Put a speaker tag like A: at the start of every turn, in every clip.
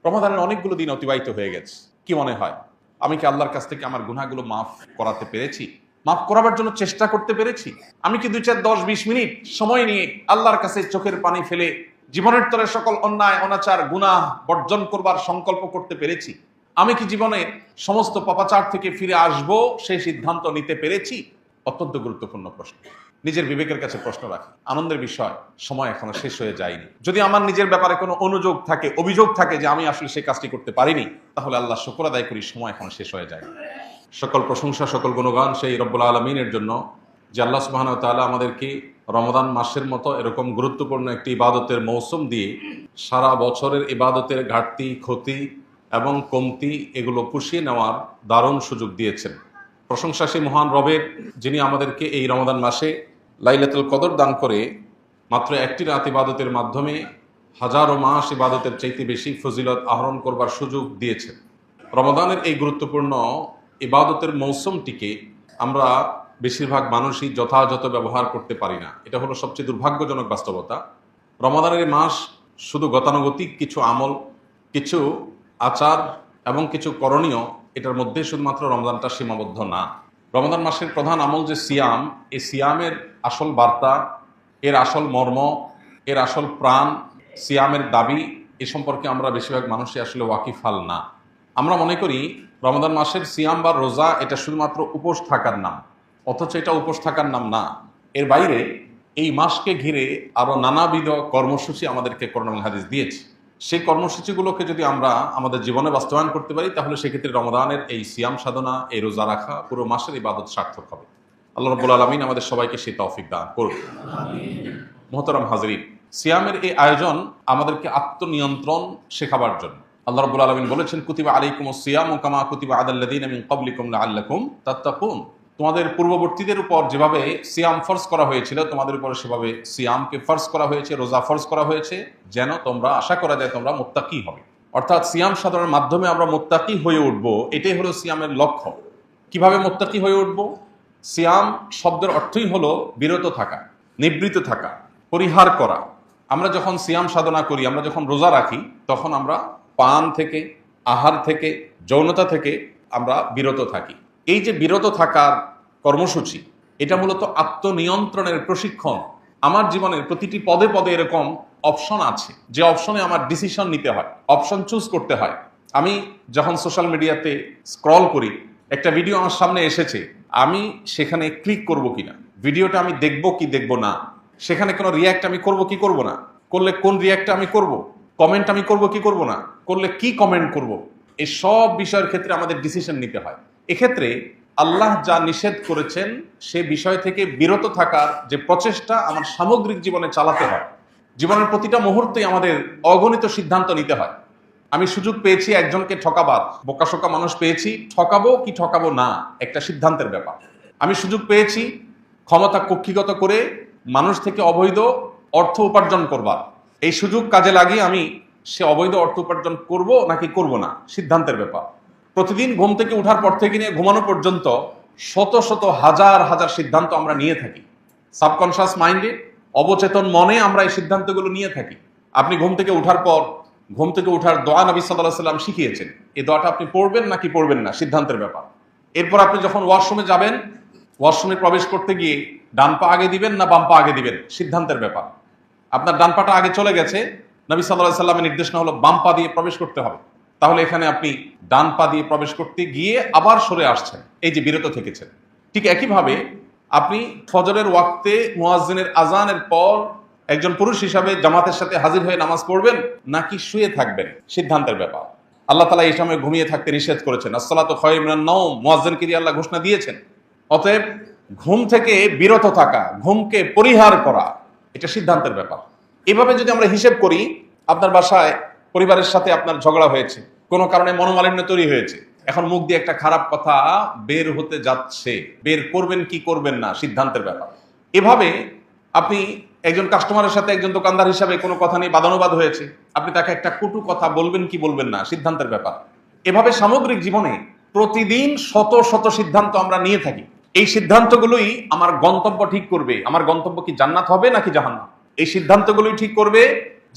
A: রমাদানের অনেকগুলো দিন অতিবাহিত হয়ে গেছে। কি মনে হয়, আমি কি আল্লাহর কাছ থেকে আমার গুনাহগুলো মাফ করাতে পেরেছি? মাফ করাবার জন্য চেষ্টা করতে পেরেছি? আমি কি 2, 4, 10, 20 মিনিট সময় নিয়ে আল্লাহর কাছে চোখের পানি ফেলে জীবনের তরে সকল অন্যায় অনাচার গুনাহ বর্জন করবার সংকল্প করতে পেরেছি? আমি কি জীবনে সমস্ত পাপাচার থেকে ফিরে আসব সেই সিদ্ধান্ত নিতে পেরেছি? অত্যন্ত গুরুত্বপূর্ণ প্রশ্ন। নিজের বিবেকের কাছে প্রশ্ন রাখি। আনন্দের বিষয়, সময় এখনো শেষ হয়ে যায়নি। যদি আমার নিজের ব্যাপারে কোনো অনুযোগ থাকে, অভিযোগ থাকে যে আমি আসলে সেই কাজটি করতে পারিনি, তাহলে আল্লাহ শুকর আদায় করি, সময় এখনো শেষ হয়ে যায়নি। সকল প্রশংসা, সকল গুণগান সেই রব্বুল আলামিনের জন্য, যে আল্লাহ সুবহানাহু ওয়া তাআলা আমাদেরকে রমাদান মাসের মতো এরকম গুরুত্বপূর্ণ একটি ইবাদতের মৌসুম দিয়ে সারা বছরের ইবাদতের ঘাটতি, ক্ষতি এবং কমতি এগুলো পুষিয়ে নেওয়ার দারুণ সুযোগ দিয়েছেন। প্রশংসা সেই মহান রবের, যিনি আমাদেরকে এই রমাদান মাসে লাইলাতুল কদর দান করে মাত্র একটি রাত ইবাদতের মাধ্যমে হাজারো মাস ইবাদতের চাইতে বেশি ফজিলত আহরণ করবার সুযোগ দিয়েছেন। রমাদানের এই গুরুত্বপূর্ণ ইবাদতের মৌসুমটিকে আমরা বেশিরভাগ মানুষই যথাযথ ব্যবহার করতে পারি না। এটা হলো সবচেয়ে দুর্ভাগ্যজনক বাস্তবতা। রমাদানের এই মাস শুধু গতানুগতিক কিছু আমল, কিছু আচার এবং কিছু করণীয়, এটার মধ্যে শুধুমাত্র রমজানটা সীমাবদ্ধ না। রমাদান মাসের প্রধান আমল যে সিয়াম, এই সিয়ামের আসল বার্তা, এর আসল মর্ম, এর আসল প্রাণ, সিয়ামের দাবি, এ সম্পর্কে আমরা বেশিরভাগ মানুষই আসলে ওয়াকিফাল না। আমরা মনে করি রমাদান মাসের সিয়াম বা রোজা এটা শুধুমাত্র উপোস থাকার নাম, অথচ এটা উপোস থাকার নাম না। এর বাইরে এই মাসকে ঘিরে আরো নানাবিধ কর্মসূচি আমাদেরকে কোরআন এবং হাদিস দিয়েছে। সেই কর্মসূচিগুলোকে যদি আমরা আমাদের জীবনে বাস্তবায়ন করতে পারি, তাহলে সেক্ষেত্রে রমাদানের এই সিয়াম সাধনা, এই রোজা রাখা, পুরো মাসের ইবাদত সার্থক হবে। আল্লাহ রাব্বুল আলামিন আমাদের সবাইকে সেই তৌফিক দান করুন। মুহতারাম হাজরিন, সিয়ামের এই আয়োজন আমাদেরকে আত্মনিয়ন্ত্রণ শেখাবার জন্য। আল্লাহ রাব্বুল আলামিন বলেছেন, কুতিবা আলাইকুমুস সিয়ামু কামা কুতিবা আলাল লাযিনা মিন ক্বাবলিকুম লাআল্লাকুম তাত্তাকুন। তোমাদের পূর্ববর্তীদের উপর যেভাবে সিয়াম ফরজ করা হয়েছিল, তোমাদের উপর সেভাবে সিয়ামকে ফরজ করা হয়েছে, রোজা ফরজ করা হয়েছে, যেন তোমরা আশা করা যায় তোমরা মুত্তাকি হবে। অর্থাৎ সিয়াম সাধনার মাধ্যমে আমরা মুত্তাকি হয়ে উঠব, এটাই হলো সিয়ামের লক্ষ্য। কিভাবে মুত্তাকি হয়ে উঠব? সিয়াম শব্দের অর্থই হলো বিরত থাকা, নিবৃত থাকা, পরিহার করা। আমরা যখন সিয়াম সাধনা করি, আমরা যখন রোজা রাখি, তখন আমরা পান থেকে, আহার থেকে, যৌনতা থেকে আমরা বিরত থাকি। এই যে বিরত থাকার কর্মসূচি, এটা মূলত আত্মনিয়ন্ত্রণের প্রশিক্ষণ। আমার জীবনের প্রতিটি পদে পদে এরকম অপশন আছে, যে অপশনে আমার ডিসিশন নিতে হয়, অপশন চুজ করতে হয়। আমি যখন সোশ্যাল মিডিয়াতে স্ক্রল করি, একটা ভিডিও আমার সামনে এসেছে, আমি সেখানে ক্লিক করব কিনা, ভিডিওটা আমি দেখব কি দেখব না, সেখানে কোনো রিয়াক্ট আমি করব কি করব না, করলে কোন রিয়াক্ট আমি করব, কমেন্ট আমি করব কি করব না, করলে কি কমেন্ট করব, এই সব বিষয়ের ক্ষেত্রে আমাদের ডিসিশন নিতে হয়। এক্ষেত্রে আল্লাহ যা নিষেধ করেছেন সে বিষয় থেকে বিরত থাকার যে প্রচেষ্টা আমার সামগ্রিক জীবনে চালাতে হয়। জীবনের প্রতিটা মুহূর্তেই আমাদের অগণিত সিদ্ধান্ত নিতে হয়। আমি সুযোগ পেয়েছি একজনকে ঠকাবার, বোকাশোকা মানুষ পেয়েছি, ঠকাবো কি ঠকাবো না একটা সিদ্ধান্তের ব্যাপার। আমি সুযোগ পেয়েছি ক্ষমতা কক্ষিগত করে মানুষ থেকে অবৈধ অর্থ উপার্জন করবার, এই সুযোগ কাজে লাগিয়ে আমি সে অবৈধ অর্থ উপার্জন করব নাকি করব না, সিদ্ধান্তের ব্যাপার। প্রতিদিন ঘুম থেকে ওঠার পর থেকে নিয়ে ঘুমানো পর্যন্ত শত শত হাজার হাজার সিদ্ধান্ত আমরা নিয়ে থাকি। সাবকনশিয়াস মাইন্ডে, অবচেতন মনে আমরা এই সিদ্ধান্তগুলো নিয়ে থাকি। আপনি ঘুম থেকে ওঠার পর, ঘুম থেকে ওঠার দোয়া নবী সাল্লাল্লাহু আলাইহি সাল্লাম শিখিয়েছেন, এই দোয়াটা আপনি পড়বেন নাকি পড়বেন না, সিদ্ধান্তের ব্যাপার। এরপর আপনি যখন ওয়াশরুমে যাবেন, ওয়াশরুমে প্রবেশ করতে গিয়ে ডান পা আগে দিবেন না বাম পা আগে দিবেন, সিদ্ধান্তের ব্যাপার। আপনার ডান পাটা আগে চলে গেছে, নবী সাল্লাল্লাহু আলাইহি সাল্লামের নির্দেশনা হলো বাম পা দিয়ে প্রবেশ করতে হবে। তাহলে এখানে আপনি ডান পা দিয়ে প্রবেশ করতে গিয়ে আবার সরে আসছেন, এই যে বিরত থেকেছেন। ঠিক একইভাবে আপনি ফজরের ওয়াক্তে মুয়াজ্জিনের আজানের পর একজন পুরুষ হিসাবে জামাতের সাথে হাজির হয়ে নামাজ পড়বেন নাকি শুয়ে থাকবেন, সিদ্ধান্তের ব্যাপার। আল্লাহ তাআলা এই সময় ঘুমিয়ে থাকতে নিষেধ করেছেন, আসসালাতু খায়রুম মিনান নাওম, মুয়াজ্জিনকে দিয়ে আল্লাহ ঘোষণা দিয়েছেন। অতএব ঘুম থেকে বিরত থাকা, ঘুমকে পরিহার করা, এটা সিদ্ধান্তের ব্যাপার। এভাবে যদি আমরা হিসেব করি, আপনার বাসায় পরিবারের সাথে আপনার ঝগড়া হয়েছে, কোনো কারণে মনোমালিন্য তৈরি হয়েছে, এখন মুখ দিয়ে একটা খারাপ কথা বের হতে যাচ্ছে, বের করবেন কি করবেন না, সিদ্ধান্তের ব্যাপার। এভাবে আপনি একজন কাস্টমারের সাথে একজন দোকানদার হিসাবে কোনো কথা নিয়ে বাদানুবাদ হয়েছে, আপনি তাকে একটা কটু কথা বলবেন কি বলবেন না, সিদ্ধান্তের ব্যাপার। এভাবে সামগ্রিক জীবনে প্রতিদিন শত শত সিদ্ধান্ত আমরা নিয়ে থাকি। এই সিদ্ধান্তগুলোই আমার গন্তব্য ঠিক করবে, আমার গন্তব্য কি জান্নাত হবে নাকি জাহান্নাম। এই সিদ্ধান্তগুলোই ঠিক করবে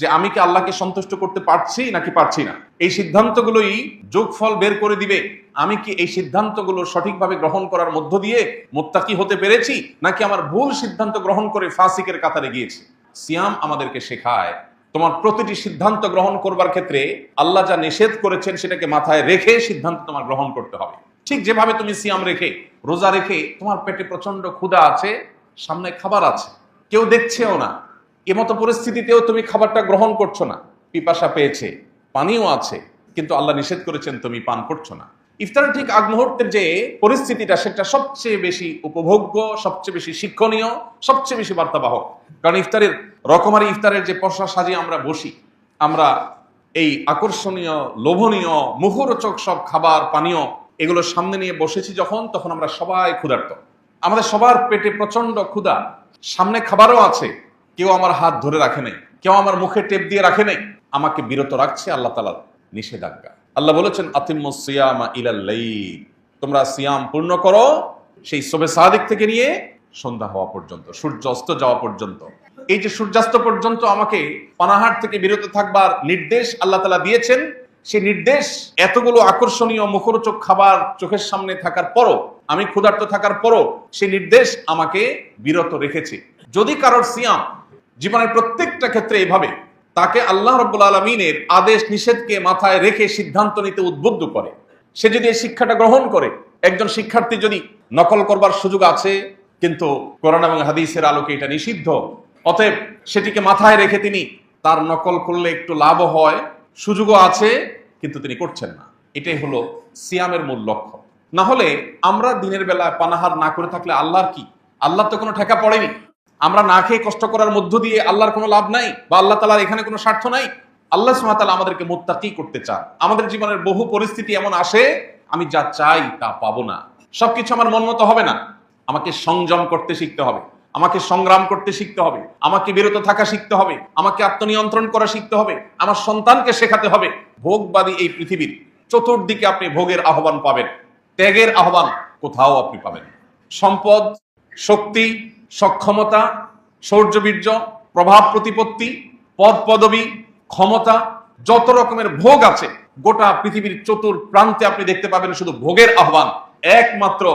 A: যে আমি কি আল্লাহকে সন্তুষ্ট করতে পারছি নাকি পারছি না। এই সিদ্ধান্তগুলোই যোগফল বের করে দিবে আমি কি এই সিদ্ধান্তগুলো সঠিকভাবে গ্রহণ করার মধ্য দিয়ে মুত্তাকি হতে পেরেছি নাকি আমার ভুল সিদ্ধান্ত গ্রহণ করে ফাসিকের কাতারে গিয়েছি। সিয়াম আমাদেরকে শেখায় তোমার প্রতিটি সিদ্ধান্ত গ্রহণ করবার ক্ষেত্রে আল্লাহ যা নিষেধ করেছেন সেটাকে মাথায় রেখে সিদ্ধান্ত তোমার গ্রহণ করতে হবে। ঠিক যেভাবে তুমি সিয়াম রেখে, রোজা রেখে তোমার পেটে প্রচন্ড ক্ষুধা আছে, সামনে খাবার আছে, কেউ দেখছেও না, এমতো পরিস্থিতিতেও তুমি খাবারটা গ্রহণ করছো না, পিপাসা পেয়েছে, পানিও আছে, কিন্তু আল্লাহ নিষেধ করেছেন তুমি পান করছো না। ইফতারের ঠিক আগ মুহূর্তের যে পরিস্থিতিটা সেটা সবচেয়ে বেশি উপভোগ্য, সবচেয়ে বেশি শিক্ষণীয়, সবচেয়ে বেশি বার্তাবাহক। কারণ ইফতারের রকমারি ইফতারের যে পসরা সাজিয়ে আমরা বসি, আমরা এই আকর্ষণীয়, লোভনীয়, মুখরোচক সব খাবার পানীয় এগুলো সামনে নিয়ে বসেছি যখন, তখন আমরা সবাই ক্ষুধার্ত, আমাদের সবার পেটে প্রচন্ড ক্ষুধা, সামনে খাবারও আছে, কেউ আমার হাত ধরে রাখে নাই, কেউ আমার মুখে টেপ দিয়ে রাখে নাই, আমাকে বিরত রাখছে আল্লাহ তাআলার নিষেধাজ্ঞা। আল্লাহ বলেছেন আতিম্মুস সিয়ামা ইলাল লাইল, তোমরা সিয়াম পূর্ণ করো সেই সুবহে সাদিক থেকে নিয়ে সন্ধ্যা হওয়া পর্যন্ত, সূর্য অস্ত যাওয়া পর্যন্ত। এই যে সূর্যাস্ত পর্যন্ত আমাকে পানাহার থেকে বিরত থাকবার নির্দেশ আল্লাহ তাআলা দিয়েছেন, সেই নির্দেশ এতগুলো আকর্ষণীয় মুখরোচক খাবার চোখের সামনে থাকার পরও, আমি ক্ষুধার্ত থাকার পরও সেই নির্দেশ আমাকে বিরত রেখেছে। যদি কারোর সিয়াম জীবনের প্রত্যেকটা ক্ষেত্রে এভাবে তাকে আল্লাহ রাব্বুল আলামিনের আদেশ নিষেধকে মাথায় রেখে সিদ্ধান্ত নিতে উদ্বুদ্ধ করে, সে যদি এই শিক্ষাটা গ্রহণ করে, একজন শিক্ষার্থী যদি নকল করবার সুযোগ আছে কিন্তু কোরআন এবং হাদিসের আলোকে এটা নিষিদ্ধ, অতএব সেটিকে মাথায় রেখে তিনি তার নকল করলে একটু লাভও হয়, সুযোগও আছে, কিন্তু তিনি করছেন না। এটাই হলো সিয়ামের মূল লক্ষ্য। না হলে আমরা দিনের বেলায় পানাহার না করে থাকলে আল্লাহর কি? আল্লাহর তো কোনো ঠেকা পড়েনি। আমরা না খেয়ে কষ্ট করার মধ্য দিয়ে আল্লাহর কোনো লাভ নাই, বা আল্লাহ তাআলার এখানে কোনো স্বার্থ নাই। আল্লাহ সুবহানাহু ওয়া তাআলা আমাদেরকে মুত্তাকি করতে চান। আমাদের জীবনের বহু পরিস্থিতি এমন আসে, আমি যা চাই তা পাবো না, সবকিছু আমার মন মতো হবে না, আমাকে সংযম করতে শিখতে হবে, আমাকে সংগ্রাম করতে শিখতে হবে, আমাকে বিরত থাকা শিখতে হবে, আমাকে আত্মনিয়ন্ত্রণ করা শিখতে হবে, আমার সন্তানকে শেখাতে হবে। ভোগবাদী এই পৃথিবীর চতুর্দিকে আপনি ভোগের আহ্বান পাবেন, ত্যাগের আহ্বান কোথাও আপনি পাবেন। সম্পদ, শক্তি, সক্ষমতা, শৌর্যবীর্য, প্রভাব প্রতিপত্তি, পদ পদবী, ক্ষমতা, যত রকমের ভোগ আছে গোটা পৃথিবীর চতুর প্রান্তে আপনি দেখতে পাবেন শুধু ভোগের আহ্বান। একমাত্র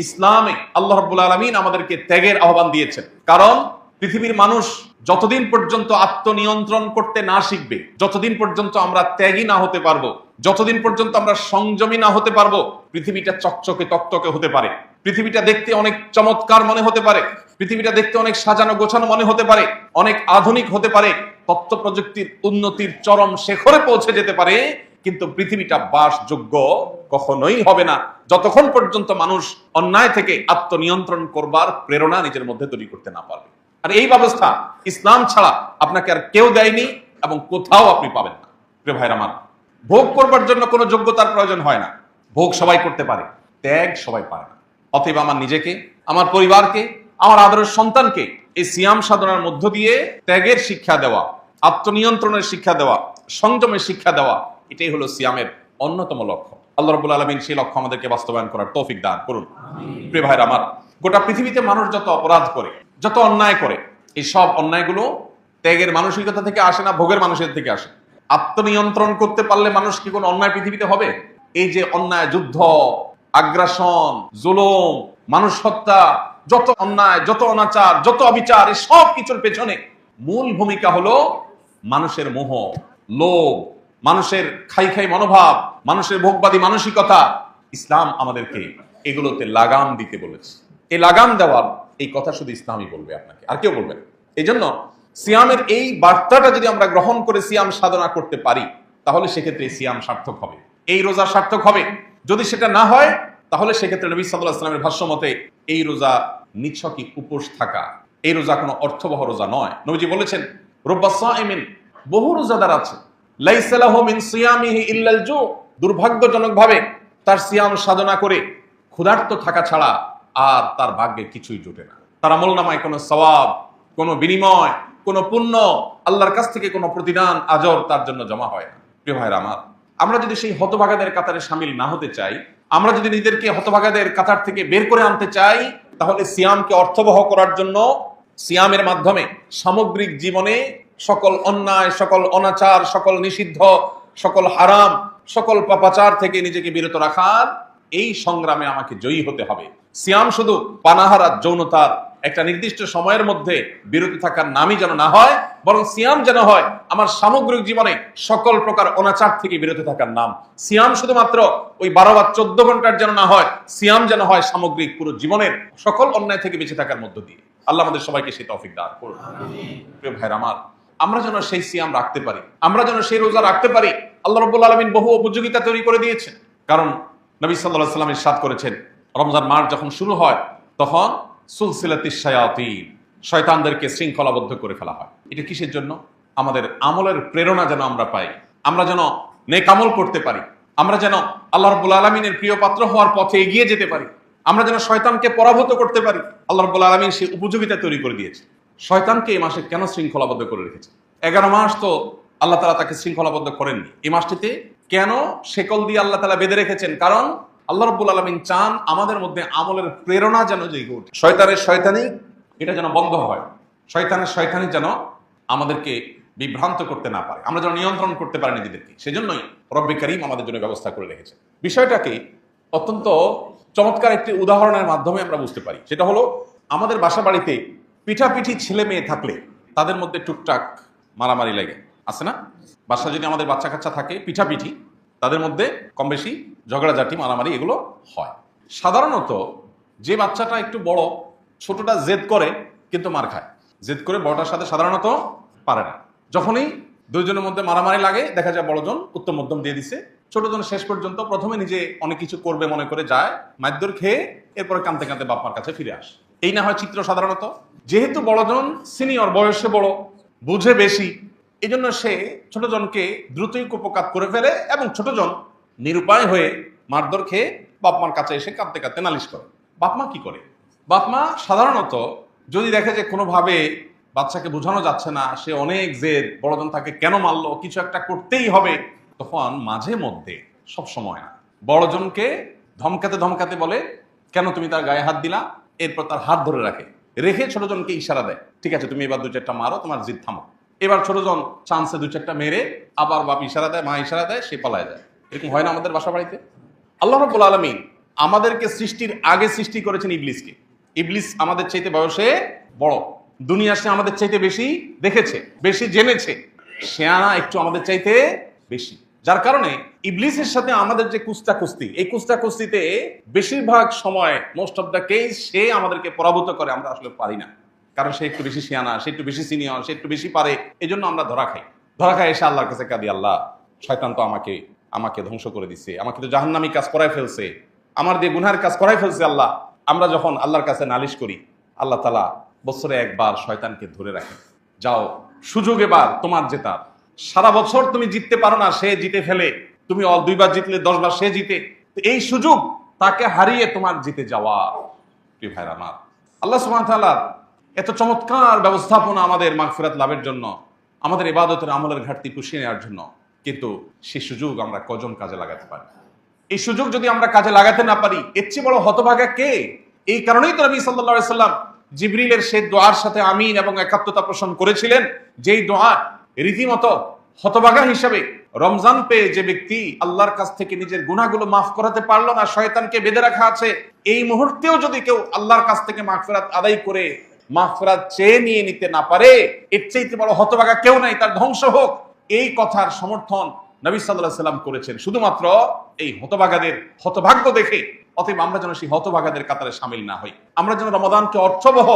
A: ইসলামে আল্লাহ রাব্বুল আলামিন আমাদেরকে ত্যাগের আহ্বান দিয়েছেন। কারণ পৃথিবীর মানুষ যতদিন পর্যন্ত আত্মনিয়ন্ত্রণ করতে না শিখবে, যতদিন পর্যন্ত আমরা ত্যাগী না হতে পারবো, যতদিন পর্যন্ত আমরা সংযমী না হতে পারবো, পৃথিবীটা চকচকে তকতকে হতে পারে, পৃথিবীটা দেখতে অনেক চমৎকার মনে হতে পারে, পৃথিবীটা দেখতে অনেক সাজানো গোছানো মনে হতে পারে, অনেক আধুনিক হতে পারে, তথ্য প্রযুক্তির উন্নতির চরম শেখরে পৌঁছে যেতে পারে, কিন্তু পৃথিবীটা বাসযোগ্য কখনোই হবে না যতক্ষণ পর্যন্ত মানুষ অন্যায় থেকে আত্মনিয়ন্ত্রণ করবার প্রেরণা নিজের মধ্যে তৈরি করতে না পারবে। আর এই ব্যবস্থা ইসলাম ছাড়া আপনাকে আর কেউ দেয়নি এবং কোথাও আপনি পাবেন না। প্রিয় ভাইরা আমার, ভোগ করবার জন্য কোনো যোগ্যতার প্রয়োজন হয় না, ভোগ সবাই করতে পারে, ত্যাগ সবাই পারে না। অতএব আমার নিজেকে, আমার পরিবারকে, আমার আদরের সন্তানকে এই সিয়াম সাধনার মধ্য দিয়ে ত্যাগের শিক্ষা দেওয়া, আত্মনিয়ন্ত্রণের শিক্ষা দেওয়া, সংযমের শিক্ষা দেওয়া, এটাই হলো সিয়ামের অন্যতম লক্ষ্য। আল্লাহ রাব্বুল আলামিন সেই লক্ষ্য আমাদেরকে বাস্তবায়ন করার তৌফিক দান করুন। প্রিয় ভাইরা আমার, গোটা পৃথিবীতে মানুষ যত অপরাধ করে, যত অন্যায় করে, এই সব অন্যায়গুলো ত্যাগের মানসিকতা থেকে আসে না, ভোগের মানসিকতা থেকে আসে। আত্মনিয়ন্ত্রণ করতে পারলে মানুষ কি কোনো অন্যায় পৃথিবীতে হবে? এই যে অন্যায়, যুদ্ধ, আগ্রাসন, জুলুম, মানুষ হত্যা, যত অন্যায়, যত অনাচার, যত অবিচার, এই সব কিছুর পেছনে মূল ভূমিকা হলো মানুষের মোহ, লোভ, মানুষের খাই খাই মনোভাব, মানুষের ভোগবাদী মানসিকতা। ইসলাম আমাদেরকে এগুলোতে লাগাম দিতে বলেছে। এই লাগাম দেওয়ার এই কথা শুধু ইসলামই বলবে, আপনাকে আর কেউ বলবে না। এই জন্য সিয়ামের এই বার্তাটা যদি আমরা গ্রহণ করে সিয়াম সাধনা করতে পারি, তাহলে সেক্ষেত্রে সিয়াম সার্থক হবে, এই রোজা সার্থক হবে। যদি সেটা না হয়, তাহলে সেক্ষেত্রে নবী সাল্লাল্লাহু আলাইহি ওয়াসাল্লামের ভাষ্য মতে এই রোজা নিছকই উপোস থাকা, এই রোজা কোনো অর্থবহ রোজা নয়। নবীজি বলেছেন, রুব্বা সাইমিন, বহু রোজাদার আছে, লাইসা লাহু মিন সিয়ামিহি ইল্লাল জু, দুর্ভাগ্যজনকভাবে তার সিয়াম সাধনা করে ক্ষুধার্ত থাকা ছাড়া আর তার ভাগ্যে কিছুই জোটে না। তার আমলনামায় কোনো সওয়াব, কোনো বিনিময়, কোনো পুণ্য, আল্লাহর কাছ থেকে কোনো প্রতিদান, আজর তার জন্য জমা হয় না। প্রিয় ভাইরা আমার, আমরা যদি সেই হতভাগাদের কাতারে শামিল না হতে চাই, আমরা যদি নিজেদেরকে হতভাগাদের কাতার থেকে বের করে আনতে চাই, তাহলে সিয়ামকে অর্থবহ করার জন্য সিয়ামের মাধ্যমে সামগ্রিক জীবনে সকল অন্যায়, সকল অনাচার, সকল নিষিদ্ধ, সকল হারাম, সকল পাপাচার থেকে নিজেকে বিরত রাখার এই সংগ্রামে আমাকে জয়ী হতে হবে। সিয়াম শুধু পানাহার যৌনতার একটা নির্দিষ্ট সময়ের মধ্যে বিরত থাকার নামই যেন না হয়, বরং সিয়াম যেন হয় আমার সামগ্রিক জীবনে সকল প্রকার অনাচার থেকে বিরত থাকার নাম। সিয়াম শুধুমাত্র ওই 12 বা 14 ঘন্টার যেন না হয়, সিয়াম যেন হয় সামগ্রিক পুরো জীবনের সকল অন্যায় থেকে বেঁচে থাকার মধ্য দিয়ে। আল্লাহ আমাদের সবাইকে সেই তৌফিক দান করুন। প্রিয় ভাইরা আমার, আমরা যেন সেই সিয়াম রাখতে পারি, আমরা যেন সেই রোজা রাখতে পারি। আল্লাহ রাব্বুল আলামিন বহু উপযোগিতা তৈরি করে দিয়েছেন। কারণ নবী সাল্লাল্লাহু আলাইহি ওয়াসাল্লাম ইরশাদ করেছেন, রমজান মাস যখন শুরু হয় তখন সুলসিলাতিশ শায়াতিন, শয়তানদেরকে শৃঙ্খলাবদ্ধ করে ফেলা হয়। এটা কিসের জন্য? আমাদের আমলের প্রেরণা যেন আমরা পাই, আমরা যেন নেক আমল করতে পারি, আমরা যেন আল্লাহ রাব্বুল আলামিনের প্রিয় পাত্র হওয়ার পথে এগিয়ে যেতে পারি, আমরা যেন শয়তানকে পরাভূত করতে পারি। আল্লাহ রাব্বুল আলামিন সেই উপযোগিতা তৈরি করে দিয়েছে। শয়তানকে এই মাসে কেন শৃঙ্খলাবদ্ধ করে রেখেছে? 11 মাস তো আল্লাহ তাআলা তাকে শৃঙ্খলাবদ্ধ করেননি। এই মাসটিতে কেন শেকল দিয়ে আল্লাহ তাআলা বেঁধে রেখেছেন? কারণ আল্লাহ রাব্বুল আলামিন চান আমাদের মধ্যে আমলের প্রেরণা যেন জেগে ওঠে, শয়তানের শয়তানি এটা যেন বন্ধ হয়, শয়তানের শয়তানি যেন আমাদেরকে বিভ্রান্ত করতে না পারে, আমরা যেন নিয়ন্ত্রণ করতে পারি নিজেদেরকে। সেজন্যই রব্বে কারীম আমাদের জন্য ব্যবস্থা করে রেখেছে। বিষয়টাকে অত্যন্ত চমৎকার একটি উদাহরণের মাধ্যমে আমরা বুঝতে পারি। সেটা হলো, আমাদের বাসা বাড়িতে পিঠাপিঠি ছেলে মেয়ে থাকলে তাদের মধ্যে টুকটাক মারামারি লাগে, আছে না? বাসা যদি আমাদের বাচ্চা কাচ্চা থাকে, পিঠাপিঠি তাদের মধ্যে কম বেশি ঝগড়াঝাটি মারামারি এগুলো হয়। সাধারণত যে বাচ্চাটা একটু বড়, ছোটটা জেদ করে কিন্তু মার খায়, জেদ করে বড়টার সাথে সাধারণত পারে না। যখনই দুইজনের মধ্যে মারামারি লাগে, দেখা যায় বড়জন উত্তম মধ্যম দিয়ে দিছে, ছোটজন শেষ পর্যন্ত প্রথমে নিজে অনেক কিছু করবে মনে করে যায়, মারধর খেয়ে এরপরে কাঁদতে কাঁদতে বাপ মার কাছে ফিরে আসে। এই না হয় চিত্র সাধারণত। যেহেতু বড়জন সিনিয়র, বয়সে বড়, বুঝে বেশি, এই জন্য সে ছোটজনকে দ্রুতই কুপকাত করে ফেলে এবং ছোটজন নিরুপায় হয়ে মারধর খেয়ে বাপ মার কাছে এসে কাঁদতে কাঁদতে নালিশ করে। বাপ মা কি করে? বাপ মা সাধারণত যদি দেখে যে কোনোভাবে বাচ্চাকে বোঝানো যাচ্ছে না, সে অনেক জেদ, বড়জন তাকে কেন মারলো, কিছু একটা করতেই হবে, তখন মাঝে মধ্যে, সব সময় না, বড়জনকে ধমকাতে ধমকাতে বলে, কেন তুমি তার গায়ে হাত দিলা? এরপর তার হাত ধরে রেখে ছোটজনকে ইশারা দেয়, ঠিক আছে তুমি এবার 2-4টা মারো, তোমার জিদ থামো। এবার ছোটজন চান্সে 2-4টা মেরে আবার বাপ ইশারা দেয়, মা ইশারা দেয়, সে পালায় যায়। এরকম হয় না আমাদের বাসা বাড়িতে? আল্লাহ রাব্বুল আলামিন আমাদেরকে সৃষ্টির আগে সৃষ্টি করেছেন ইবলিসকে। ইবলিস আমাদের চাইতে বয়সে বড়, দুনিয়া সে আমাদের চাইতে বেশি দেখেছে, বেশি জেনেছে, শেয়ানা একটু আমাদের চাইতে বেশি। যার কারণে ইবলিসের সাথে আমাদের যে কুস্তি, এই কুস্তিতে বেশিরভাগ সময়, মোস্ট অফ দ্য কেস, সে আমাদেরকে পরাভূত করে, আমরা আসলে পারি না। কারণ সে একটু বেশি শিয়ানা, সে একটু বেশি সিনিয়র, সে একটু বেশি পারে, এই জন্য আমরা ধরা খাই এসে আল্লাহর কাছে কাঁদি, আল্লাহ শয়তান তো আমাকে ধ্বংস করে দিচ্ছে, আমাকে তো জাহান্নামী কাজ করাই ফেলছে, আমার দিয়ে গুনহার কাজ করাই ফেলছে। আল্লাহ, আমরা যখন আল্লাহর কাছে নালিশ করি, আল্লাহ তাআলা বছরে একবার শয়তানকে ধরে রাখে, যাও সুযোগ এবার তোমার জেতার, সারা বছর তুমি জিততে পারো না, সে জিতে ফেলে, তুমি 2বার জিতলে 10 বার সে জিতে, এই সুযোগ তাকে হারিয়ে তোমার জিতে যাওয়া। প্রিয় ভাইরা আমার, আল্লাহ সুবহানাহু ওয়া তাআলা এত চমৎকার ব্যবস্থাপনা আমাদের মাগফিরাত লাভের জন্য, আমাদের ইবাদতের আমলের ঘাটতি পুষিয়ে নেওয়ার জন্য, কিন্তু সেই সুযোগ আমরা কজন কাজে লাগাতে পারি? এই সুযোগ যদি আমরা কাজে লাগাতে না পারি, এর চেয়ে বড় হতভাগা কে? এই কারণেই তো নবী সাল্লাল্লাহু আলাইহি সাল্লাম জিবরিলের সেই দোয়ার সাথে আমিন এবং একাত্মতা পোষণ করেছিলেন, যেই দোয়া রীতিমতো হতভাগা হিসাবে রমজান পেয়ে যে ব্যক্তি আল্লাহর কাছ থেকে নিজের গুনাহগুলো মাফ করাতে পারলো না, শয়তানকে বেঁধে রাখা আছে, এই মুহূর্তেও যদি কেউ আল্লাহর কাছ থেকে মাগফিরাত আদায় করে মাগফিরাত চেয়ে নিয়ে নিতে না পারে, এর চাইতে বড় হতভাগা কেউ নাই, তার ধ্বংস হোক। এই কথার সমর্থন নবী সাল্লাল্লাহু আলাইহি সাল্লাম করেছেন শুধুমাত্র এই হতভাগাদের হতভাগ্য দেখে। অতএব আমরা যেন সেই হতভাগাদের কাতারে শামিল না হই, আমরা যেন রমাদানকে অর্থবহ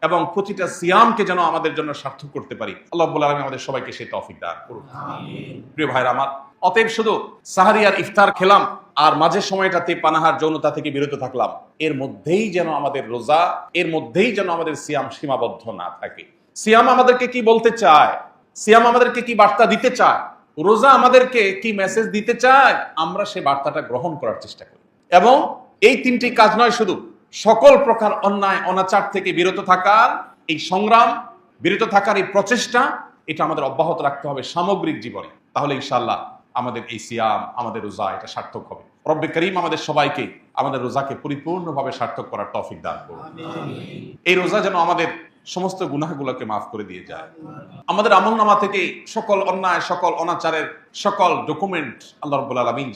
A: এবং প্রতিটা সিয়ামকে যেন আমাদের জন্য সার্থক করতে পারি। আল্লাহ রাব্বুল আলামিন আমাদের সবাইকে সেই তৌফিক দান করুন। আমিন। প্রিয় ভাইরা আমার, অতএব শুধু সাহারি আর ইফতার খেলাম আর মাঝের সময়টাতে পানাহার যৌনতা থেকে বিরত থাকলাম, এর মধ্যেই যেন আমাদের রোজা, এর মধ্যেই যেন আমাদের সিয়াম সীমাবদ্ধ না থাকে। সিয়াম আমাদেরকে কি বলতে চায়, সিয়াম আমাদেরকে কি বার্তা দিতে চায়, রোজা আমাদেরকে কি মেসেজ দিতে চায়, আমরা সেই বার্তাটা গ্রহণ করার চেষ্টা করি। এবং এই 3টি কাজ নয়, শুধু সকল প্রকার অন্যায় অনাচার থেকে বিরত থাকার এই সংগ্রাম, বিরত থাকার এই প্রচেষ্টা, এটা আমাদের অব্যাহত রাখতে হবে সামগ্রিক জীবনে। তাহলে ইনশাআল্লাহ আমাদের এই সিয়াম, আমাদের রোজা, এটা সার্থক হবে। রব্বে করিম আমাদের সবাইকে আমাদের রোজাকে পরিপূর্ণভাবে সার্থক করার তৌফিক দান করুন। এই রোজা যেন আমাদের সমস্ত গুনাহগুলোকে মাফ করে দিয়ে যায়। আমাদের আমলনামা থেকে সকল অন্যায়, সকল অনাচারের সকল ডকুমেন্ট আল্লাহ রাব্বুল আলামিন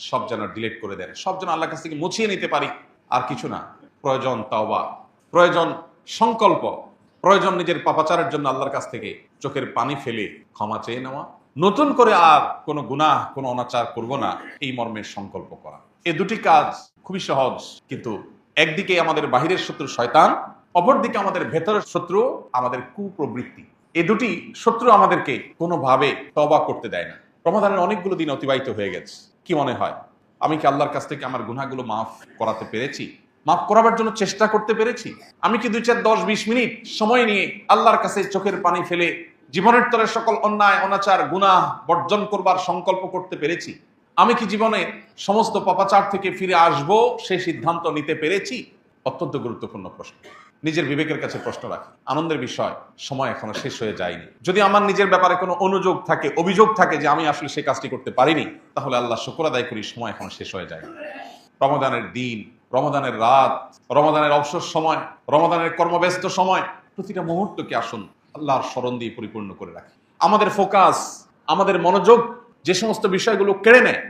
A: সব ডিলিট করে দেন, সব আল্লাহর কাছ থেকে মুছিয়ে নিতে পারি। আর কিছু না, প্রয়োজন তাওবা, প্রয়োজন সংকল্প, প্রয়োজন নিজের পাপাচারের জন্য আল্লাহর কাছ থেকে চোখের পানি ফেলে ক্ষমা চেয়ে নেওয়া, নতুন করে আর কোনো গুনাহ, কোনো অনাচার করব না, এই মর্মের সংকল্প করা। এই দুটি কাজ খুবই সহজ, কিন্তু একদিকে আমাদের বাহিরের শত্রু শয়তান, অপরদিকে আমাদের ভেতরের শত্রু আমাদের কুপ্রবৃত্তি। এই দুটি শত্রু আমাদেরকে কোনোভাবে তওবা করতে দেয় না। রমাদানের অনেকগুলো দিন অতিবাহিত হয়ে গেছে। কি মনে হয়, আমি কি আল্লাহর কাছ থেকে আমার গুনাহগুলো মাফ করাতে পেরেছি? মাফ করাবার জন্য চেষ্টা করতে পেরেছি? আমি কি 2, 4, 10, 20 মিনিট সময় নিয়ে আল্লাহর কাছে চোখের পানি ফেলে জীবনের তরে সকল অন্যায়, অনাচার, গুনাহ বর্জন করবার সংকল্প করতে পেরেছি? আমি কি জীবনে সমস্ত পাপাচার থেকে ফিরে আসব সেই সিদ্ধান্ত নিতে পেরেছি? অত্যন্ত গুরুত্বপূর্ণ প্রশ্ন। নিজের বিবেকের কাছে প্রশ্ন রাখি। আনন্দের বিষয়, সময় এখনো শেষ হয়ে যায়নি। যদি আমার নিজের ব্যাপারে কোনো অনুযোগ থাকে, অভিযোগ থাকে যে আমি আসলে সেই কাজটি করতে পারিনি, তাহলে আল্লাহ শুকর আদায় করি, সময় এখনো শেষ হয়ে যায়নি। রমাদানের দিন, রমাদানের রাত, রমাদানের অবসর সময়, রমাদানের কর্মব্যস্ত সময়, প্রতিটা মুহূর্তকে আসুন আল্লাহর স্মরণ দিয়ে পরিপূর্ণ করে রাখি। আমাদের ফোকাস, আমাদের মনোযোগ যে সমস্ত বিষয়গুলো কেড়ে নেয়,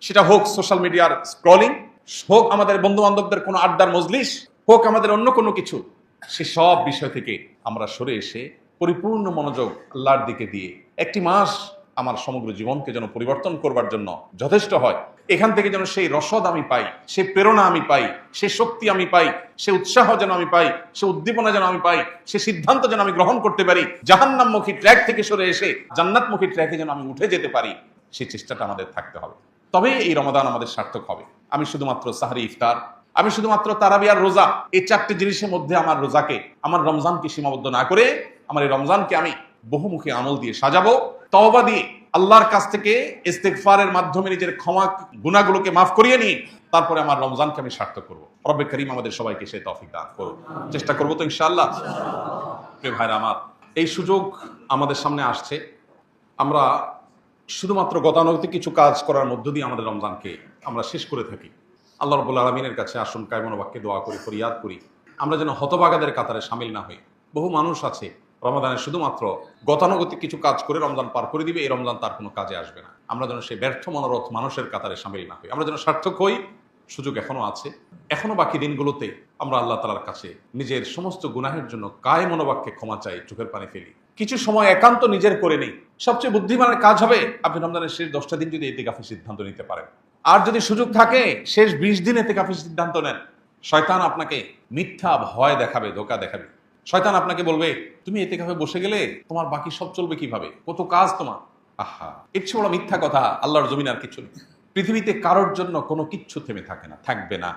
A: সেটা হোক সোশ্যাল মিডিয়ার স্ক্রলিং, হোক আমাদের বন্ধু বান্ধবদের কোনো আড্ডার মজলিস, হোক আমাদের অন্য কোনো কিছু, সে সব বিষয় থেকে আমরা সরে এসে পরিপূর্ণ মনোযোগ আল্লাহর দিকে দিয়ে একটি মাস আমার সমগ্র জীবনকে যেন পরিবর্তন করবার জন্য যথেষ্ট হয়। এখান থেকে যেন সেই রসদ আমি পাই, সেই প্রেরণা আমি পাই, সেই শক্তি আমি পাই, সে উৎসাহ যেন আমি পাই, সে উদ্দীপনা যেন আমি পাই, সে সিদ্ধান্ত যেন আমি গ্রহণ করতে পারি, জাহান্নামমুখী ট্র্যাক থেকে সরে এসে জান্নাতমুখী ট্র্যাকে যেন আমি উঠে যেতে পারি, সেই চেষ্টাটা আমাদের থাকতে হবে। তবে এই রমাদান আমাদের সার্থক হবে। আমি শুধুমাত্র সাহরি, ইফতার, আমি শুধুমাত্র তারাবি আর রোজা, এই 4টে জিনিসের মধ্যে আমার রোজাকে, আমার রমজানকে সীমাবদ্ধ না করে আমার এই রমজানকে আমি বহুমুখী আমল দিয়ে সাজাবো, তওবা দিয়ে আল্লাহর কাছ থেকে ইস্তেগফারের মাধ্যমে নিজের ক্ষমা গুনাহগুলোকে মাফ করিয়ে নিয়ে তারপরে আমার রমজানকে আমি সার্থক করবো। রব্বে করিম আমাদের সবাইকে সেই তৌফিক দান করুন। চেষ্টা করবো তো ইনশাআল্লাহ। প্রিয় ভাইরা আমার, এই সুযোগ আমাদের সামনে আসছে। আমরা শুধুমাত্র গতানুগতিক কিছু কাজ করার মধ্য দিয়ে আমাদের রমজানকে আমরা শেষ করে থাকি। আল্লাহ রাব্বুল আলামিনের কাছে আসুন কায়মন বাক্যে দোয়া করি, ফরিয়াদ করি, আমরা যেন হতভাগাদের কাতারে শামিল না হই। বহু মানুষ আছে রমাদানে শুধুমাত্র গতানুগতিক কিছু কাজ করে রমজান পার করে দিবে, এই রমজান তার কোনো কাজে আসবে না। আমরা যেন সেই ব্যর্থ মনোরথ মানুষের কাতারে শামিল না হই, আমরা যেন সার্থক হই। সুযোগ এখনো আছে, এখনো বাকি দিনগুলোতে আমরা আল্লাহ তাআলার কাছে নিজের সমস্ত গুনাহের জন্য কায় মনোবাক্যে ক্ষমা চাই, চোখের পানি ফেলি। কিছু সময় একান্ত নিজের করে নেই। সবচেয়ে বুদ্ধিমানের কাজ হবে আপনি রমজানের শেষ 10টা দিন যদি ইতিকাফের সিদ্ধান্ত নিতে পারেন। আর যদি সুযোগ থাকে শেষ 20 দিন ইতিকাফের সিদ্ধান্ত নেন। শয়তান আপনাকে মিথ্যা ভয় দেখাবে, ধোঁকা দেখাবে। শয়তান আপনাকে বলবে তুমি ইতিকাফে বসে গেলে তোমার বাকি সব চলবে কিভাবে, কত কাজ তোমার। আহা, এর চেয়ে বড় মিথ্যা কথা আল্লাহর জমিন আর কিছু নেই। পৃথিবীতে কারোর জন্য কোনো কিচ্ছু থেমে থাকে না, থাকবে না।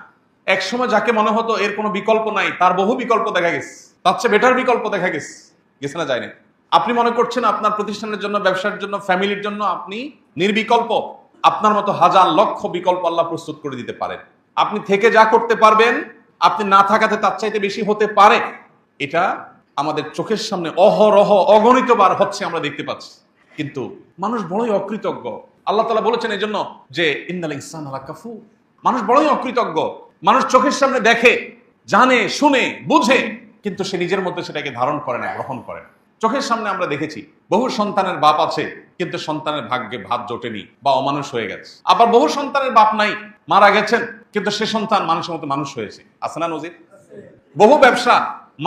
A: এক সময় যাকে মনে হতো এর কোনো বিকল্প নাই, তার বহু বিকল্প দেখা গেছে, তার চেয়ে বেটার বিকল্প দেখা গেছে না, যায় না। আপনি মনে করছেন আপনার প্রতিষ্ঠানের জন্য, ব্যবসার জন্য, ফ্যামিলির জন্য আপনি নির্বিকল্প। আপনার মতো হাজার লক্ষ বিকল্প আল্লাহ প্রস্তুত করে দিতে পারেন। আপনি থেকে যা করতে পারবেন, আপনি না থাকাতে তার চাইতে বেশি হতে পারে। এটা আমাদের চোখের সামনে অহরহ অগণিতবার হচ্ছে, আমরা দেখতে পাচ্ছি। কিন্তু মানুষ বড়ই অকৃতজ্ঞ। আল্লাহ তাআলা বলেছেন এই জন্য যে ইন্নাল ইনসানা লাকাফুর। মানুষ বড়ই অকৃতজ্ঞ। মানুষ চোখের সামনে দেখে, জানে, শুনে, বুঝে, কিন্তু সে নিজের মধ্যে সেটাকে ধারণ করে না, গ্রহণ করে না। চোখের সামনে আমরা দেখেছি বহু সন্তানের বাপ আছে, কিন্তু সন্তানের ভাগ্যে ভাত জোটেনি বা অমানুষ হয়ে গেছে। আবার বহু সন্তানের বাপ নাই, মারা গেছেন, কিন্তু সে সন্তান মানুষের মতো মানুষ হয়েছে। আছে না নজির? বহু ব্যবসা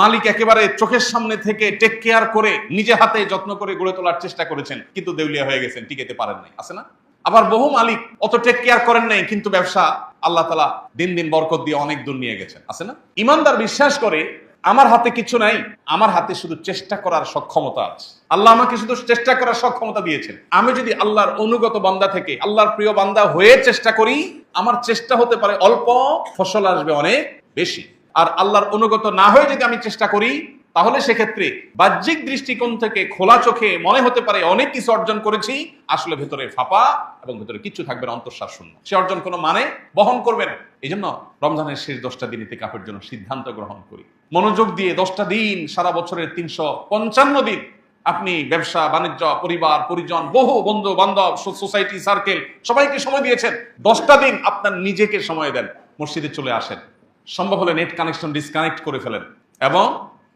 A: মালিক একেবারে চোখের সামনে থেকে টেক কেয়ার করে নিজে হাতে যত্ন করে গড়ে তোলার চেষ্টা করেছেন, কিন্তু দেউলিয়া হয়ে গেছেন, টিকেতে পারেন নাই। আছে না? আবার বহু মালিক অত টেক কেয়ার করেন নাই, কিন্তু ব্যবসা আল্লাহ তাআলা দিন দিন বরকত দিয়ে অনেক দূর নিয়ে গেছেন। আছে না? ইমানদার বিশ্বাস করে আমার হাতে কিছু নাই, আমার হাতে শুধু চেষ্টা করার সক্ষমতা আছে। আল্লাহ আমাকে শুধু চেষ্টা করার সক্ষমতা দিয়েছেন। আমি যদি আল্লাহর অনুগত বান্দা থেকে আল্লাহর প্রিয় বান্দা হয়ে চেষ্টা করি, আমার চেষ্টা হতে পারে অল্প, ফসল আসবে অনেক বেশি। আর আল্লাহর অনুগত না হয়ে যদি আমি চেষ্টা করি, তাহলে সেক্ষেত্রে বাহ্যিক দৃষ্টিকোণ থেকে খোলা চোখে মনে হতে পারে অনেক কিছু অর্জন করেছি, আসলে ভেতরে ফাঁপা এবং ভেতরে কিচ্ছু থাকবে না, অন্তঃসার শূন্য। সে অর্জন কোনো মানে বহন করবে না। এই জন্য রমজানের শেষ 10টা দিন ইতিকাফের জন্য সিদ্ধান্ত গ্রহণ করি। মনোযোগ দিয়ে 10টা দিন, সারা বছরের 355 দিন আপনি ব্যবসা বাণিজ্য, পরিবার পরিজন, বহু বন্ধু বান্ধব, সোসাইটি সার্কেল, সবাইকে সময় দিয়েছেন। 10টা দিন আপনার নিজেকে সময় দেন। মসজিদে চলে আসেন, সম্ভব হলে নেট কানেকশন ডিসকানেক্ট করে ফেলেন এবং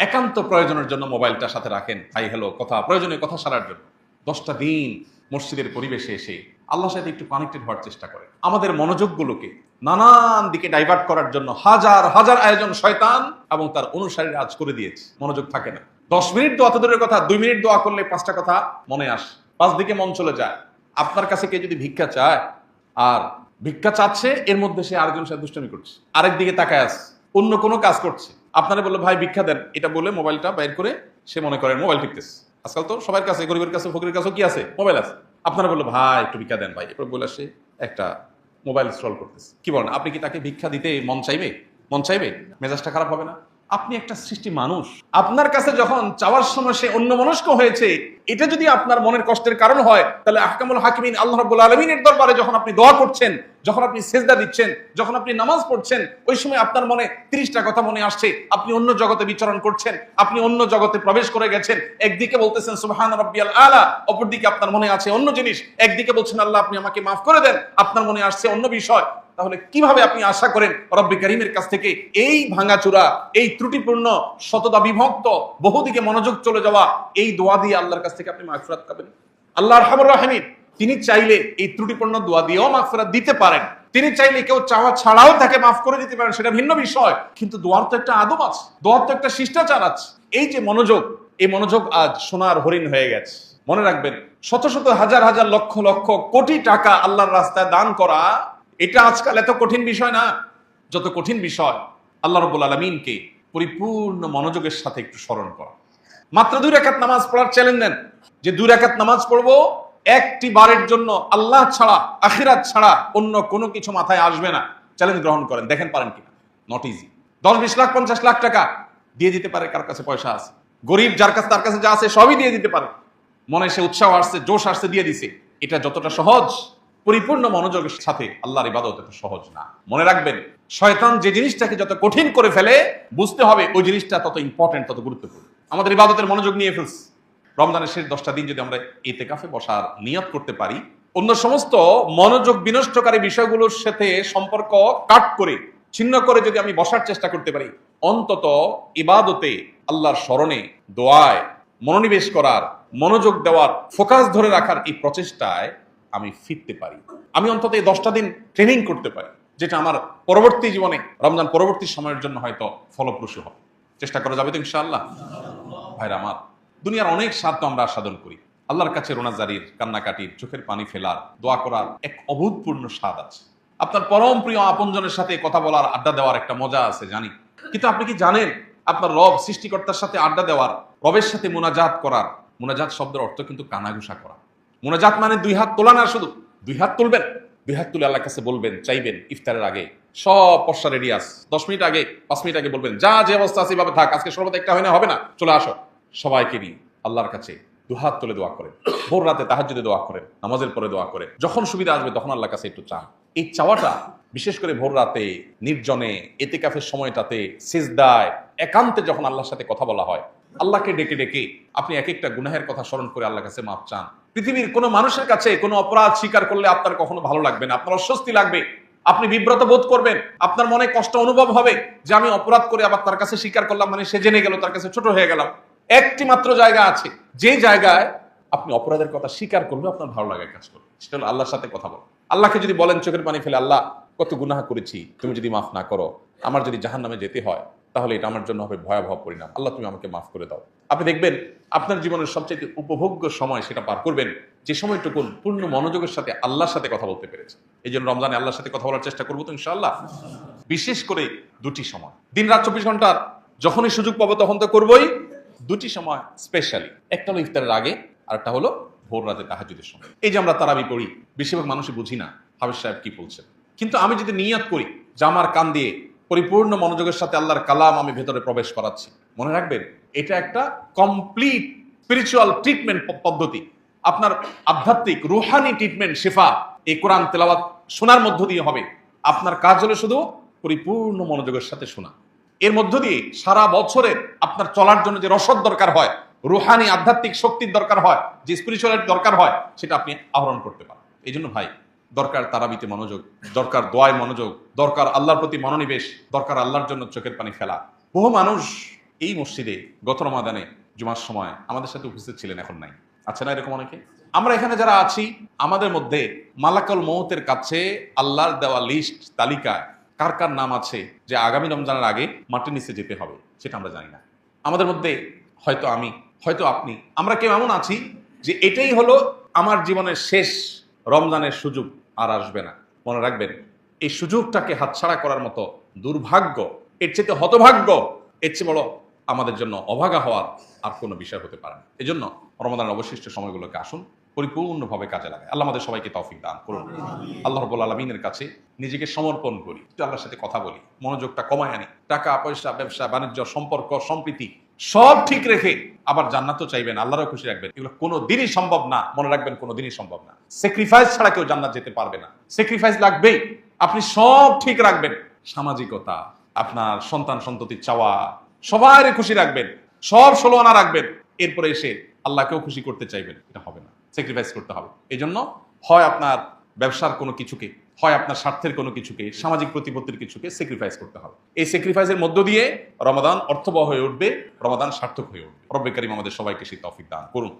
A: একান্ত প্রয়োজনের জন্য মোবাইলটা সাথে রাখেন, হাই হ্যালো কথা, প্রয়োজনীয় কথা সারার জন্য। 10টা দিন মসজিদের পরিবেশে এসে আল্লাহর সাথে একটু কানেক্টেড হওয়ার চেষ্টা করেন। আমাদের মনোযোগগুলোকে নানান দিকে ডাইভার্ট করার জন্য হাজার হাজার আয়োজন শয়তান এবং তার অনুসারীরা আজ করে দিয়েছে। মনোযোগ থাকে না। 10 মিনিট দোয়া তো দূরের কথা, 2 মিনিট দোয়া করলে 5টা কথা মনে আসে, 5 দিকে মন চলে যায়। আপনার কাছে কে যদি ভিক্ষা চায়, আর ভিক্ষা চাচ্ছে এর মধ্যে সে আরেকজন সাথে দুষ্টামি করছে, আরেক দিকে তাকায় আছে, অন্য কোনো কাজ করছে, আপনারা বললো ভাই ভিক্ষা দেন, এটা বলে মোবাইলটা বাইর করে সে মনে করেন মোবাইল টিপতেছে। আজকাল তো সবার কাছে, গরিবের কাছে, ফকিরের কাছে কি আছে? মোবাইল আছে। আপনারা বললো ভাই একটু ভিক্ষা দেন ভাই, এরপর বলে সে একটা মোবাইল স্ক্রল করতেছে। কি বলেন, আপনি কি তাকে ভিক্ষা দিতে মন চাইবে? মন চাইবে? মেজাজটা খারাপ হবে না? আপনি একটা সৃষ্টি মানুষ, আপনার কাছে যখন চাওয়ার সময় সে অন্যমনস্ক হয়েছে, এটা যদি আপনার মনের কষ্টের কারণ হয়, তাহলে আহকামুল হাকিমিন আল্লাহ রাব্বুল আলামিনের দরবারে যখন আপনি দোয়া করছেন, যখন আপনি সিজদা দিচ্ছেন, যখন আপনি নামাজ পড়ছেন, ওই সময় আপনার মনে 30টা কথা মনে আসছে, আপনি অন্য জগতে বিচরণ করছেন, আপনি অন্য জগতে প্রবেশ করে গেছেন। একদিকে বলতেছেন সুবহান রাব্বিয়াল আলা, অপরদিকে আপনার মনে আছে অন্য জিনিস। একদিকে বলছেন আল্লাহ আপনি আমাকে মাফ করে দেন, আপনার মনে আসছে অন্য বিষয়। তাহলে কিভাবে আপনি আশা করেন রব্বি কারীমের কাছ থেকে এই ভাঙাচোরা, এই ত্রুটিপূর্ণ, শতদা বিভক্ত, বহুদিকে মনোযোগ চলে যাওয়া এই দোয়া দিয়ে আল্লাহর কাছ থেকে আপনি মাগফিরাত পাবেন? আল্লাহ আরহামুর রাহিমিন, তিনি চাইলে এই ত্রুটিপূর্ণ দোয়া দিয়েও মাগফিরাত দিতে পারেন। তিনি চাইলে কেউ চাওয়া ছাড়াও তাকে মাফ করে দিতে পারেন, সেটা ভিন্ন বিষয়। কিন্তু দোয়ার তো একটা আদব আছে, দোয়ার তো একটা শিষ্টাচার আছে। এই যে মনোযোগ, এই মনোযোগ আজ সোনার হরিণ হয়ে গেছে। মনে রাখবেন, শত শত হাজার হাজার লক্ষ লক্ষ কোটি টাকা আল্লাহর রাস্তায় দান করা, এটা আজকাল এত কঠিন বিষয় না। যত কঠিন বিষয় আল্লাহ রাব্বুল আলামিনকে পরিপূর্ণ মনোযোগের সাথে একটু স্মরণ করা। মাত্র 2 রাকাত নামাজ পড়ার চ্যালেঞ্জ দেন, যে 2 রাকাত নামাজ পড়বো, একটি বারের জন্য আল্লাহ ছাড়া, আখিরাত ছাড়া অন্য কোনো কিছু মাথায় আসবে না। চ্যালেঞ্জ গ্রহণ করেন, দেখেন পারেন কিনা। Not easy. 10-20 লাখ 50 লাখ টাকা দিয়ে দিতে পারে, কার কাছে পয়সা আছে। গরিব যার কাছে, তার কাছে যা আছে সবই দিয়ে দিতে পারে। মনে সে উৎসাহ আসছে, জোশ আসছে, দিয়ে দিছে। এটা যতটা সহজ, পরিপূর্ণ মনোযোগের সাথে আল্লাহর ইবাদত এত সহজ না। মনে রাখবেন, শয়তান যে জিনিসটাকে যত কঠিন করে ফেলে, বুঝতে হবে ওই জিনিসটা তত ইম্পর্টেন্ট, তত গুরুত্বপূর্ণ। আমাদের ইবাদতের মনোযোগ নিয়ে ফেলছে। রমজানের শেষ 10টা দিন যদি আমরা ইতিকাফে বসার নিয়ত করতে পারি, অন্য সমস্ত মনোযোগ বিনষ্টকারী বিষয়গুলোর সাথে সম্পর্ক কাট করে, ছিন্ন করে যদি আমি বসার চেষ্টা করতে পারি, অন্তত ইবাদতে, আল্লাহর স্মরণে, দোয়ায় মনোনিবেশ করার, মনোযোগ দেওয়ার, ফোকাস ধরে রাখার এই প্রচেষ্টায় আমি ফিরতে পারি। আমি অন্তত এই 10টা দিন ট্রেনিং করতে পারি, যেটা আমার পরবর্তী জীবনে, রমজান পরবর্তী সময়ের জন্য হয়তো ফলপ্রসূ হবে। চেষ্টা করা যাবে তো ইনশাআল্লাহ? ভাইরা আমার, দুনিয়ার অনেক স্বাদ তো আমরা আস্বাদন করি। আল্লাহর কাছে রোনাজারির, কান্নাকাটির, চোখের পানি ফেলার, দোয়া করার এক অভূতপূর্ণ স্বাদ আছে। আপনার পরম প্রিয় আপনজনের সাথে কথা বলার, আড্ডা দেওয়ার একটা মজা আছে, জানি। কিন্তু আপনি কি জানেন, আপনার রব, সৃষ্টিকর্তার সাথে আড্ডা দেওয়ার, রবের সাথে মুনাজাত করার, মুনাজাত শব্দের অর্থ কিন্তু কানাঘুষা করা। মুনাজাত মানে 2 হাত তোলা না, শুধু 2 হাত তুলবেন, 2 হাত তুলে আল্লাহর কাছে বলবেন, চাইবেন। ইফতারের আগে সব পশা রেডি আছে, 10 মিনিট আগে, 5 মিনিট আগে বলবেন, যা যে অবস্থা আছে এভাবে থাক, আজকে সর্বদা একটা হয় না, হবে না, চলে আসো। সবাইকে নিয়ে আল্লাহর কাছে 2 হাত তুলে দোয়া করেন। ভোর রাতে তাহাজ্জুদে দোয়া করেন, নামাজের পরে দোয়া করেন। যখন সুবিধা আসবে তখন আল্লাহর কাছে একটু চান। এই চাওয়াটা, বিশেষ করে ভোর রাতে, নির্জনে, ইতিকাফের সময়টাতে, সিজদায়, একান্তে যখন আল্লাহর সাথে কথা বলা হয়, আল্লাহকে ডেকে ডেকে আপনি এক একটা গুনাহের কথা স্মরণ করে আল্লাহর কাছে মাপ চান। পৃথিবীর কোনো মানুষের কাছে কোনো অপরাধ স্বীকার করলে আপনার কখনো ভালো লাগবে না, আপনার অস্বস্তি লাগবে, আপনি বিব্রত বোধ করবেন, আপনার মনে কষ্ট অনুভব হবে যে আমি অপরাধ করে আবার তার কাছে স্বীকার করলাম, মানে সে জেনে গেল, তার কাছে ছোট হয়ে গেলাম। একটি মাত্র জায়গা আছে, যে জায়গায় আপনি অপরাধের কথা স্বীকার করলে আপনার ভালো লাগার কাজ করবে, সেটা হলো আল্লাহর সাথে কথা বলা। আল্লাহকে যদি বলেন চোখের পানি ফেলে, আল্লাহ কত গুনাহ করেছি, তুমি যদি মাফ না করো, আমার যদি জাহান্নামে যেতে হয়, তাহলে এটা আমার জন্য হবে ভয়াবহ পরিণাম, আল্লাহ তুমি আমাকে মাফ করে দাও। আপনি দেখবেন আপনার জীবনের সবচেয়ে উপভোগ্য সময় সেটা পার করবেন যে সময়টুকুন পূর্ণ মনোযোগের সাথে আল্লাহর সাথে কথা বলতে পেরেছে। এই জন্য রমজানে আল্লাহর সাথে কথা বলার চেষ্টা করবো তো ইনশাআল্লাহ। বিশেষ করে 2টি সময়, দিন রাত 24 ঘন্টার যখনই সুযোগ পাবো তখন তো করবোই। 2টি সময় স্পেশালি, একটা হলো ইফতারের আগে, আর একটা হলো ভোর রাতে তাহাজ্জুদের সময়। এই যে আমরা তারাবি পড়ি, বেশিরভাগ মানুষই বুঝি না হাফেজ সাহেব কি বলছেন। কিন্তু আমি যদি নিয়ত করি যে আমার কান দিয়ে পরিপূর্ণ মনোযোগের সাথে আল্লাহর কালাম আমি ভেতরে প্রবেশ করাচ্ছি, মনে রাখবেন এটা একটা কমপ্লিট স্পিরিচুয়াল ট্রিটমেন্ট পদ্ধতি। আপনার আধ্যাত্মিক রুহানি ট্রিটমেন্ট, শেফা এই কোরআন তেলাওয়াত শোনার মধ্য দিয়ে হবে। আপনার কাজ হলো শুধু পরিপূর্ণ মনোযোগের সাথে শোনা। এর মধ্য দিয়ে সারা বছরের আপনার চলার জন্য যে রসদ দরকার হয়, রুহানি আধ্যাত্মিক শক্তির দরকার হয়, যে স্পিরিচুয়ালিটি দরকার হয়, সেটা আপনি আহরণ করতে পারেন। এই জন্য ভাই, দরকার তারাবিতে মনোযোগ, দরকার দোয়ায় মনোযোগ, দরকার আল্লাহর প্রতি মনোনিবেশ, দরকার আল্লাহর জন্য চোখের পানি ফেলা। বহু মানুষ এই মসজিদে গত রমাদানে জুমার সময় আমাদের সাথে উপস্থিত ছিলেন, এখন নাই। আছে না এরকম অনেকে? আমরা এখানে যারা আছি আমাদের মধ্যে মালাকুল মউতের কাছে আল্লাহর দেওয়া লিস্ট তালিকায় কার কার নাম আছে যে আগামী রমজানের আগে মাটির নিচে যেতে হবে, সেটা আমরা জানি না। আমাদের মধ্যে হয়তো আমি, হয়তো আপনি, আমরা কেউ এমন আছি যে এটাই হলো আমার জীবনের শেষ রমজানের সুযোগ, আর আসবে না। মনে রাখবেন, এই সুযোগটাকে হাতছাড়া করার মতো দুর্ভাগ্য, এর চেয়ে হতভাগ্য, এর চেয়ে বড় আমাদের জন্য অভাগা হওয়ার আর কোনো বিষয় হতে পারে না। এই জন্য রমাদানের অবশিষ্ট সময়গুলোকে আসুন পরিপূর্ণভাবে কাজে লাগায়। আল্লাহ আমাদের সবাইকে তৌফিক দান করুন। আল্লাহ রাব্বুল আলামিনের কাছে নিজেকে সমর্পণ করি, একটু আল্লাহর সাথে কথা বলি, মনোযোগটা কমায় আনি, টাকা পয়সা, ব্যবসা বাণিজ্য, সম্পর্ক, সম্প্রীতি সব ঠিক রেখে আবার জান্নাতও চাইবেন, আল্লাহরও খুশি রাখবেন। এগুলো কোনো দিনই সম্ভব না, মনে রাখবেন, কোনো দিনই সম্ভব না। স্যাক্রিফাইস ছাড়া কেউ জান্নাত যেতে পারবে না। স্যাক্রিফাইস লাগবেই। আপনি সব ঠিক রাখবেন, সামাজিকতা, আপনার সন্তান সন্ততির চাওয়া, সবাই খুশি রাখবেন, সব ষোলো আনা রাখবেন, এরপরে এসে আল্লাহকেও খুশি করতে চাইবেন, এটা হবে না। স্যাক্রিফাইস করতে হবে। এই জন্য হয় আপনার ব্যবসার কোনো কিছুকে, হয় আপনার স্বার্থের কোনো কিছুকে, সামাজিক প্রতিপত্তির কিছুকে স্যাক্রিফাইস করতে হবে। এই স্যাক্রিফাইসের মধ্য দিয়ে রমাদান অর্থবহ হয়ে উঠবে, রমাদান সার্থক হয়ে উঠবে। রব্বে কারীম আমাদের সবাইকে সেই তৌফিক দান করুন।